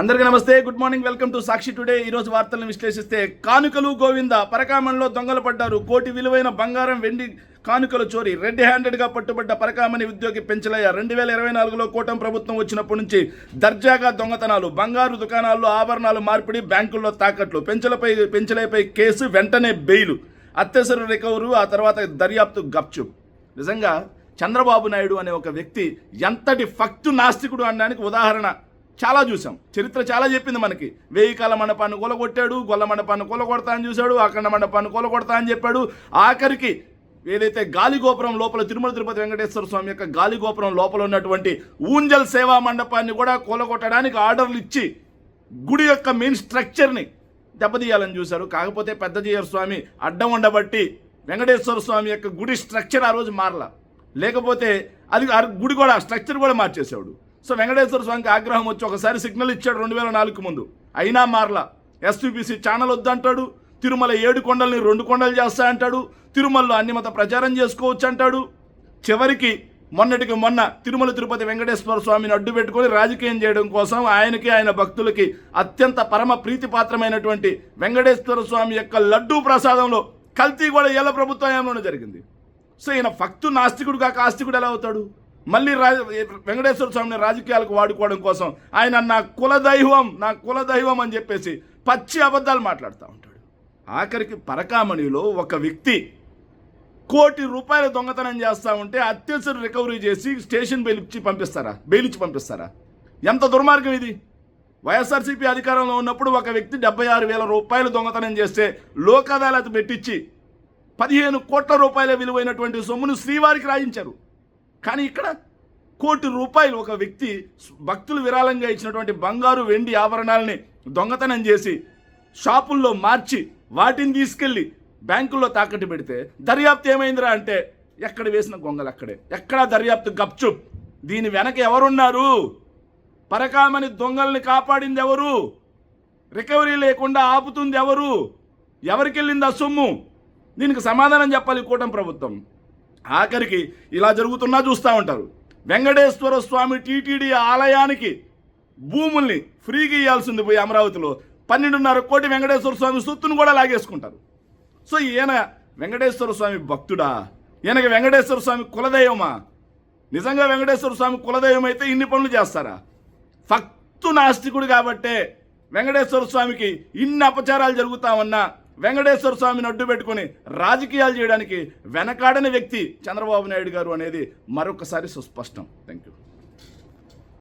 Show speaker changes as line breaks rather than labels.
అందరికీ నమస్తే, good morning, welcome to Sakshi today. ఈరోజు వార్తలను విశ్లేషిస్తే కానుకలు గోవింద పరకామణిలో దొంగలు పడ్డారు. కోటి విలువైన బంగారం వెండి కానుకలు చోరీ. రెడ్ హ్యాండెడ్గా పట్టుబడ్డ పరకామణి ఉద్యోగి పెంచలయ్య 2024లో కూటమి ప్రభుత్వం వచ్చినప్పటి నుంచి దర్జాగా దొంగతనాలు, బంగారు దుకాణాల్లో ఆభరణాలు మార్పిడి, బ్యాంకుల్లో తాకట్లు, పెంచలపై కేసు, వెంటనే బెయిలు, అత్యవసర రికవరు, ఆ తర్వాత దర్యాప్తు గప్చుప్. నిజంగా చంద్రబాబు నాయుడు అనే ఒక వ్యక్తి ఎంతటి ఫక్తు నాస్తికుడు అనడానికి ఉదాహరణ చాలా చూసాం. చరిత్ర చాలా చెప్పింది మనకి. 1000 కాల మండపాన్ని కూలగొట్టాడు, గొల్ల మండపాన్ని కూలగొడతా అని చూశాడు, అఖండ మండపాన్ని కూలగొడతా అని చెప్పాడు. ఆఖరికి ఏదైతే గాలిగోపురం లోపల తిరుమల తిరుపతి వెంకటేశ్వర స్వామి యొక్క గాలిగోపురం లోపల ఉన్నటువంటి ఊంజల్ సేవా మండపాన్ని కూడా కూలగొట్టడానికి ఆర్డర్లు ఇచ్చి గుడి యొక్క మెయిన్ స్ట్రక్చర్ని దెబ్బతీయాలని చూశారు. కాకపోతే పెద్దజీయర్ స్వామి అడ్డం ఉండబట్టి వెంకటేశ్వర స్వామి యొక్క గుడి స్ట్రక్చర్ ఆ రోజు మారలా. లేకపోతే అది గుడి కూడా స్ట్రక్చర్ కూడా మార్చేసాడు. సో వెంకటేశ్వర స్వామికి ఆగ్రహం వచ్చి ఒకసారి సిగ్నల్ ఇచ్చాడు 2004 ముందు, అయినా మారలా. ఎస్పీపీసీ ఛానల్ వద్దంటాడు, తిరుమల 7 కొండల్ని 2 కొండలు చేస్తా అంటాడు, తిరుమలలో అన్ని మత ప్రచారం చేసుకోవచ్చు అంటాడు. చివరికి మొన్నటికి మొన్న తిరుమల తిరుపతి వెంకటేశ్వర స్వామిని అడ్డు పెట్టుకొని రాజకీయం చేయడం కోసం ఆయనకి ఆయన భక్తులకి అత్యంత పరమ ప్రీతిపాత్రమైనటువంటి వెంకటేశ్వర స్వామి యొక్క లడ్డూ ప్రసాదంలో కల్తీ కూడా ఏళ్ల ప్రభుత్వంలోనే జరిగింది. సో ఈయన భక్తు నాస్తికుడు కాక ఆస్తికుడు ఎలా అవుతాడు? మళ్ళీ వెంకటేశ్వర స్వామిని రాజకీయాలకు వాడుకోవడం కోసం ఆయన నా కులదైవం అని చెప్పేసి పచ్చి అబద్ధాలు మాట్లాడుతూ ఉంటాడు. ఆఖరికి పరకామణిలో ఒక వ్యక్తి ₹1 కోటి దొంగతనం చేస్తూ ఉంటే అత్యవసర రికవరీ చేసి స్టేషన్ బెయిల్ ఇచ్చి పంపిస్తారా? ఎంత దుర్మార్గం ఇది! వైఎస్ఆర్సీపీ అధికారంలో ఉన్నప్పుడు ఒక వ్యక్తి ₹76,000 దొంగతనం చేస్తే లోక్ అదాలత్ పెట్టించి ₹15 కోట్ల విలువైనటువంటి సొమ్మును శ్రీవారికి రాయించారు. కానీ ఇక్కడ ₹1 కోటి ఒక వ్యక్తి భక్తులు విరాళంగా ఇచ్చినటువంటి బంగారు వెండి ఆభరణాలని దొంగతనం చేసి షాపుల్లో మార్చి వాటిని తీసుకెళ్ళి బ్యాంకుల్లో తాకట్టు పెడితే దర్యాప్తు ఏమైందిరా అంటే ఎక్కడ వేసిన గొంగలు అక్కడే. ఎక్కడా దర్యాప్తు గప్చుప్. దీని వెనక ఎవరున్నారు? పరకామణి దొంగల్ని కాపాడింది ఎవరు? రికవరీ లేకుండా ఆపుతుంది ఎవరు? ఎవరికి వెళ్ళింది ఆ సొమ్ము? దీనికి సమాధానం చెప్పాలి కూటమి ప్రభుత్వం. ఆఖరికి ఇలా జరుగుతున్నా చూస్తూ ఉంటారు. వెంకటేశ్వర స్వామి టీటీడీ ఆలయానికి భూముల్ని ఫ్రీగా ఇవ్వాల్సింది పోయి అమరావతిలో 12.5 కోటి వెంకటేశ్వర స్వామి సొత్తును కూడా లాగేసుకుంటారు. సో ఈయన వెంకటేశ్వర స్వామి భక్తుడా? ఈయనకి వెంకటేశ్వర స్వామి కులదైవమా? నిజంగా వెంకటేశ్వర స్వామి కులదైవం అయితే ఇన్ని పనులు చేస్తారా? ఫక్తు నాస్తికుడు కాబట్టే వెంకటేశ్వర స్వామికి ఇన్ని అపచారాలు జరుగుతా ఉన్నా వెంకటేశ్వర స్వామిని అడ్డు పెట్టుకొని రాజకీయాలు చేయడానికి వెనకాడని వ్యక్తి చంద్రబాబు నాయుడు గారు అనేది మరొకసారి సుస్పష్టం. Thank you.